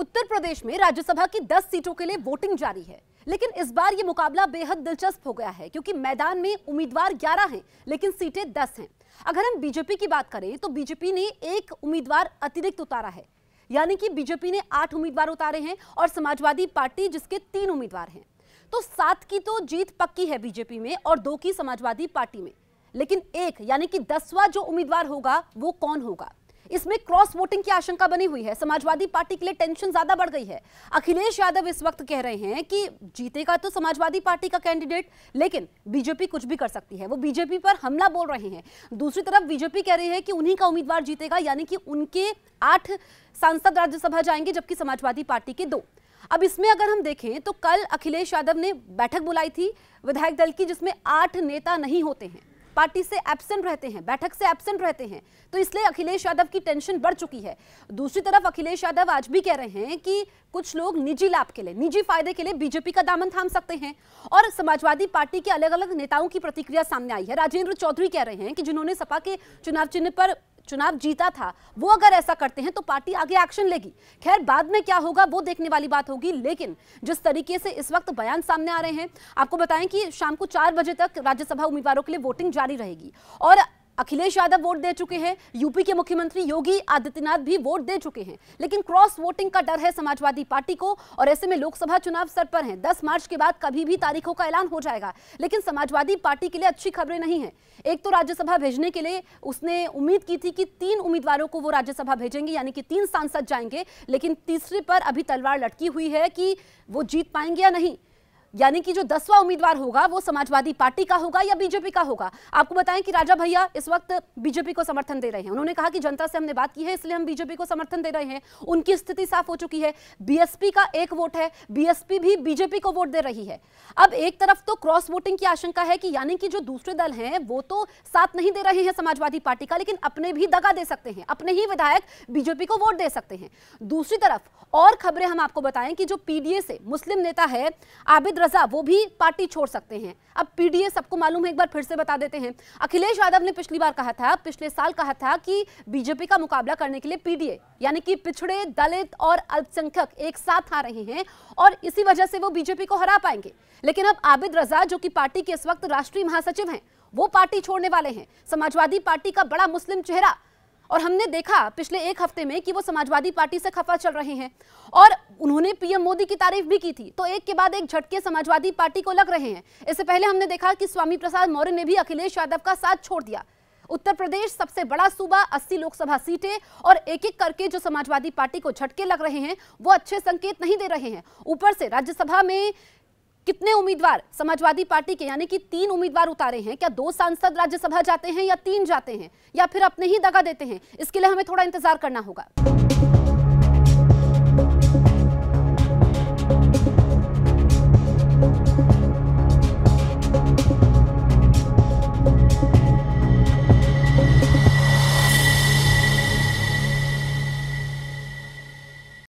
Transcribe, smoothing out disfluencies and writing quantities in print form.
उत्तर प्रदेश में राज्यसभा की 10 सीटों के लिए वोटिंग जारी है, लेकिन इस बार ये मुकाबला बेहद दिलचस्प हो गया है क्योंकि मैदान में उम्मीदवार 11 हैं, लेकिन सीटें 10 हैं। अगर हम बीजेपी की बात करें तो बीजेपी ने एक उम्मीदवार अतिरिक्त उतारा है, यानी कि बीजेपी ने 8 उम्मीदवार उतारे हैं और समाजवादी पार्टी जिसके 3 उम्मीदवार हैं। तो 7 की तो जीत पक्की है बीजेपी में और 2 की समाजवादी पार्टी में, लेकिन एक यानी कि 10वां जो उम्मीदवार होगा वो कौन होगा, इसमें क्रॉस वोटिंग की आशंका बनी हुई है। समाजवादी पार्टी के लिए टेंशन ज्यादा बढ़ गई है। अखिलेश यादव इस वक्त कह रहे हैं कि जीतेगा तो समाजवादी पार्टी का कैंडिडेट, लेकिन बीजेपी कुछ भी कर सकती है। वो बीजेपी पर हमला बोल रहे हैं। दूसरी तरफ बीजेपी कह रही है कि उन्हीं का उम्मीदवार जीतेगा, यानी कि उनके 8 सांसद राज्यसभा जाएंगे जबकि समाजवादी पार्टी के 2। अब इसमें अगर हम देखें तो कल अखिलेश यादव ने बैठक बुलाई थी विधायक दल की, जिसमें 8 नेता नहीं होते हैं, पार्टी से एब्सेंट रहते हैं, बैठक से एब्सेंट रहते हैं, तो इसलिए अखिलेश यादव की टेंशन बढ़ चुकी है। दूसरी तरफ अखिलेश यादव आज भी कह रहे हैं कि कुछ लोग निजी लाभ के लिए, निजी फायदे के लिए बीजेपी का दामन थाम सकते हैं। और समाजवादी पार्टी के अलग अलग नेताओं की प्रतिक्रिया सामने आई है। राजेंद्र चौधरी कह रहे हैं कि जिन्होंने सपा के चुनाव चिन्ह पर चुनाव जीता था, वो अगर ऐसा करते हैं तो पार्टी आगे एक्शन लेगी। खैर, बाद में क्या होगा वो देखने वाली बात होगी, लेकिन जिस तरीके से इस वक्त बयान सामने आ रहे हैं, आपको बताएं कि शाम को 4 बजे तक राज्यसभा उम्मीदवारों के लिए वोटिंग जारी रहेगी। और अखिलेश यादव वोट दे चुके हैं, यूपी के मुख्यमंत्री योगी आदित्यनाथ भी वोट दे चुके हैं, लेकिन क्रॉस वोटिंग का डर है समाजवादी पार्टी को। और ऐसे में लोकसभा चुनाव सर पर हैं। 10 मार्च के बाद कभी भी तारीखों का ऐलान हो जाएगा, लेकिन समाजवादी पार्टी के लिए अच्छी खबरें नहीं है। एक तो राज्यसभा भेजने के लिए उसने उम्मीद की थी कि 3 उम्मीदवारों को वो राज्यसभा भेजेंगे, यानी कि 3 सांसद जाएंगे, लेकिन तीसरे पर अभी तलवार लटकी हुई है कि वो जीत पाएंगे या नहीं। यानी कि जो 10वां उम्मीदवार होगा वो समाजवादी पार्टी का होगा या बीजेपी का होगा। आपको बताएं कि राजा भैया इस वक्त बीजेपी को समर्थन दे रहे हैं। उन्होंने कहा कि जनता से हमने बात की है, इसलिए हम बीजेपी को समर्थन दे रहे हैं। उनकी स्थिति साफ हो चुकी है। बीएसपी का 1 वोट है, बीएसपी भी बीजेपी को वोट दे रही है। अब एक तरफ तो क्रॉस वोटिंग की आशंका है कि यानी कि जो दूसरे दल हैं वो तो साथ नहीं दे रहे हैं समाजवादी पार्टी का, लेकिन अपने भी दगा दे सकते हैं, अपने ही विधायक बीजेपी को वोट दे सकते हैं। दूसरी तरफ और खबरें हम आपको बताएं कि जो पीडीए से मुस्लिम नेता है आबिद रजा, वो भी पार्टी छोड़ सकते हैं। अब पीडीए सबको मालूम है, एक बार फिर से बता देते हैं। अखिलेश यादव ने पिछले साल कहा था कि बीजेपी का मुकाबला करने के लिए पीडीए यानी कि पिछड़े, दलित और अल्पसंख्यक एक साथ आ रहे हैं और इसी वजह से वो बीजेपी को हरा पाएंगे। लेकिन अब आबिद रजा, जो कि पार्टी के इस वक्त राष्ट्रीय महासचिव हैं, वो पार्टी छोड़ने वाले हैं। समाजवादी पार्टी का बड़ा मुस्लिम चेहरा, और हमने देखा पिछले 1 हफ्ते में कि वो समाजवादी पार्टी से खफा चल रहे हैं और उन्होंने पीएम मोदी की तारीफ भी की थी। तो एक के बाद एक झटके समाजवादी पार्टी को लग रहे हैं। इससे पहले हमने देखा कि स्वामी प्रसाद मौर्य ने भी अखिलेश यादव का साथ छोड़ दिया। उत्तर प्रदेश सबसे बड़ा सूबा, 80 लोकसभा सीटें, और एक एक करके जो समाजवादी पार्टी को झटके लग रहे हैं वो अच्छे संकेत नहीं दे रहे हैं। ऊपर से राज्यसभा में कितने उम्मीदवार समाजवादी पार्टी के यानी कि 3 उम्मीदवार उतारे हैं। क्या 2 सांसद राज्यसभा जाते हैं या 3 जाते हैं या फिर अपने ही दगा देते हैं, इसके लिए हमें थोड़ा इंतजार करना होगा।